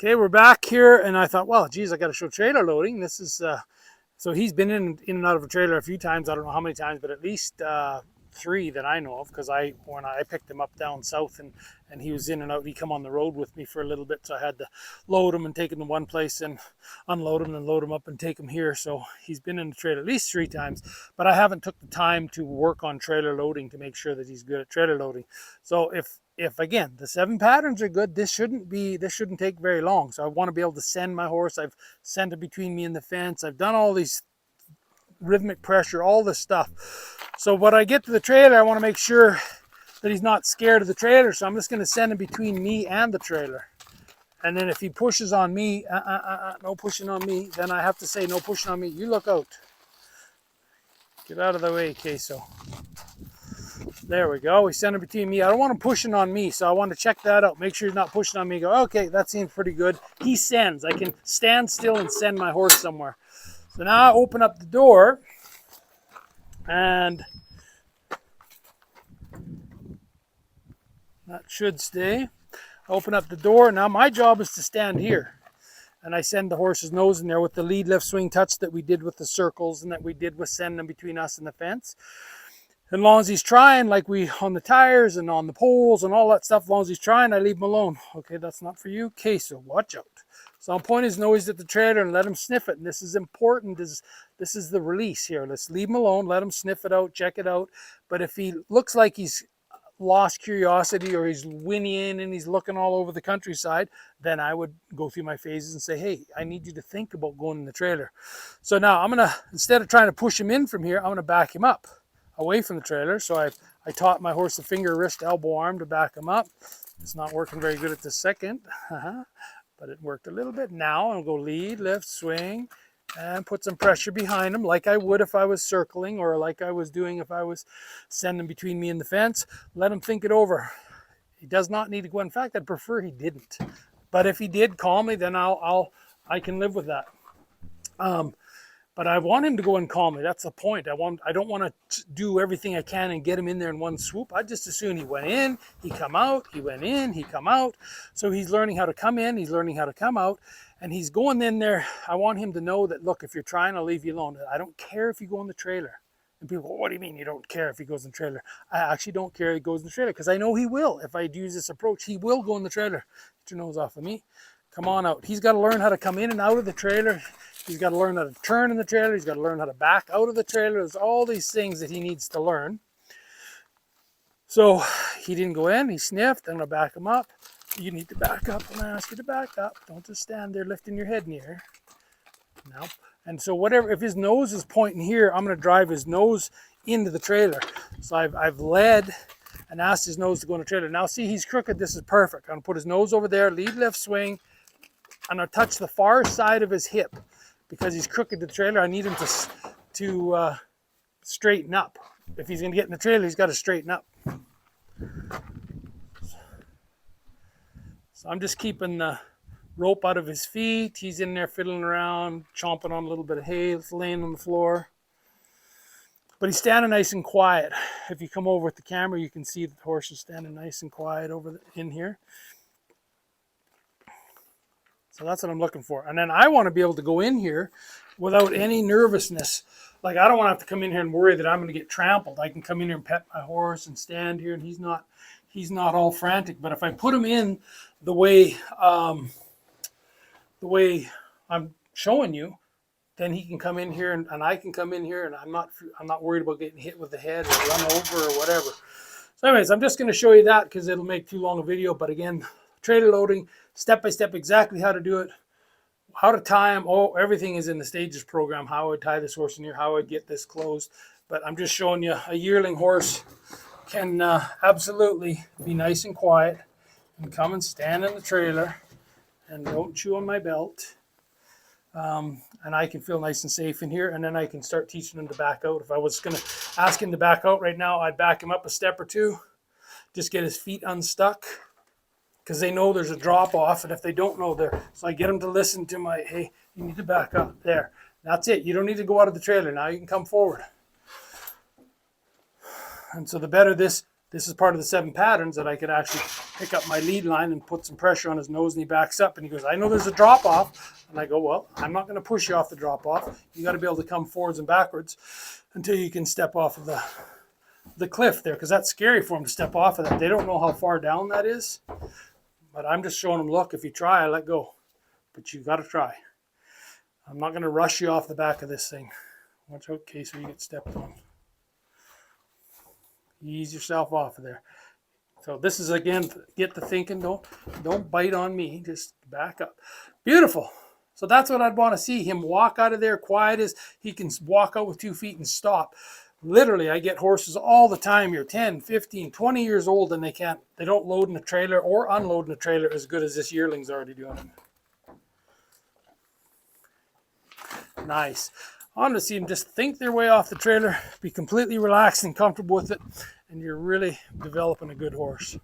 Okay, we're back here, and I thought, well, geez, I got to show trailer loading. This is so he's been in and out of a trailer a few times. I don't know how many times, but at least 3 that I know of. Because when I picked him up down south, and he was in and out. He come on the road with me for a little bit, so I had to load him and take him to one place and unload him and load him up and take him here. So he's been in the trailer at least 3 times, but I haven't took the time to work on trailer loading to make sure that he's good at trailer loading. So if again the 7 patterns are good, this shouldn't take very long. So I want to be able to send my horse. I've sent it between me and the fence. I've done all these rhythmic pressure, all this stuff. So when I get to the trailer, I want to make sure that he's not scared of the trailer. So I'm just going to send him between me and the trailer. And then if he pushes on me, no pushing on me, then I have to say, no pushing on me. You look out. Get out of the way, Queso. There we go. We send him between me. I don't want him pushing on me, so I want to check that out. Make sure he's not pushing on me. Go, okay, that seems pretty good. He sends. I can stand still and send my horse somewhere. So now I open up the door, and that should stay. I open up the door. Now my job is to stand here, and I send the horse's nose in there with the lead, left, swing, touch that we did with the circles and that we did with sending them between us and the fence. As long as he's trying, like we on the tires and on the poles and all that stuff, as long as he's trying, I leave him alone. Okay, that's not for you. Okay, so watch out. So I'll point his nose at the trailer and let him sniff it. And this is important. This is the release here. Let's leave him alone. Let him sniff it out, check it out. But if he looks like he's lost curiosity or he's whinnying and he's looking all over the countryside, then I would go through my phases and say, hey, I need you to think about going in the trailer. So now I'm going to, instead of trying to push him in from here, I'm going to back him up away from the trailer. So I taught my horse the finger, wrist, elbow, arm to back him up. It's not working very good at this second, but it worked a little bit. Now I'll go lead, lift, swing, and put some pressure behind him like I would if I was circling, or like I was doing if I was sending between me and the fence. Let him think it over. He does not need to go. In fact, I'd prefer he didn't. But if he did calmly, then I can live with that. But I want him to go in calmly. That's the point. I don't want to do everything I can and get him in there in one swoop. I just assume he went in, he come out, he went in, he come out. So he's learning how to come in, he's learning how to come out, and he's going in there. I want him to know that, look, if you're trying, I'll leave you alone. I don't care if you go in the trailer. And people go, what do you mean you don't care if he goes in the trailer? I actually don't care if he goes in the trailer, because I know he will. If I use this approach, he will go in the trailer. Get your nose off of me. Come on out. He's got to learn how to come in and out of the trailer. He's got to learn how to turn in the trailer. He's got to learn how to back out of the trailer. There's all these things that he needs to learn. So he didn't go in. He sniffed. I'm going to back him up. You need to back up. I'm going to ask you to back up. Don't just stand there lifting your head in the air. No. And so whatever, if his nose is pointing here, I'm going to drive his nose into the trailer. So I've led and asked his nose to go in the trailer. Now see, he's crooked. This is perfect. I'm going to put his nose over there, lead, lift, swing. I'm going to touch the far side of his hip. Because he's crooked to the trailer, I need him to straighten up. If he's going to get in the trailer, he's got to straighten up. So I'm just keeping the rope out of his feet. He's in there fiddling around, chomping on a little bit of hay. It's laying on the floor. But he's standing nice and quiet. If you come over with the camera, you can see that the horse is standing nice and quiet in here. So that's what I'm looking for. And then I want to be able to go in here without any nervousness. Like, I don't want to have to come in here and worry that I'm going to get trampled. I can come in here and pet my horse and stand here, and he's not all frantic. But if I put him in the way I'm showing you, then he can come in here and I can come in here, and I'm not worried about getting hit with the head or run over or whatever. So anyways, I'm just going to show you that because it'll make too long a video. But again, trailer loading, step by step, exactly how to do it, how to tie him. Oh, everything is in the stages program. How I would tie this horse in here, how I would get this closed. But I'm just showing you a yearling horse can absolutely be nice and quiet and come and stand in the trailer and don't chew on my belt. And I can feel nice and safe in here, and then I can start teaching him to back out. If I was going to ask him to back out right now, I'd back him up a step or two, just get his feet unstuck, because they know there's a drop off, and if they don't know there, so I get them to listen to my, hey, you need to back up there. That's it. You don't need to go out of the trailer. Now you can come forward. And so the better this This is part of the 7 patterns that I could actually pick up my lead line and put some pressure on his nose, and he backs up and he goes, I know there's a drop off. And I go, well, I'm not going to push you off the drop off. You got to be able to come forwards and backwards until you can step off of the cliff there, because that's scary for them to step off of that. They don't know how far down that is. But I'm just showing them, look, if you try, I let go. But you got to try. I'm not going to rush you off the back of this thing. Watch out, in case you get stepped on. Ease yourself off of there. So this is, again, get to thinking. Don't bite on me. Just back up. Beautiful. So that's what I'd want to see. Him walk out of there quiet as he can walk out with 2 feet and stop. Literally, I get horses all the time here, 10, 15, 20 years old, and they don't load in a trailer or unload in a trailer as good as this yearling's already doing. Nice. I want to see them just think their way off the trailer, be completely relaxed and comfortable with it, and you're really developing a good horse.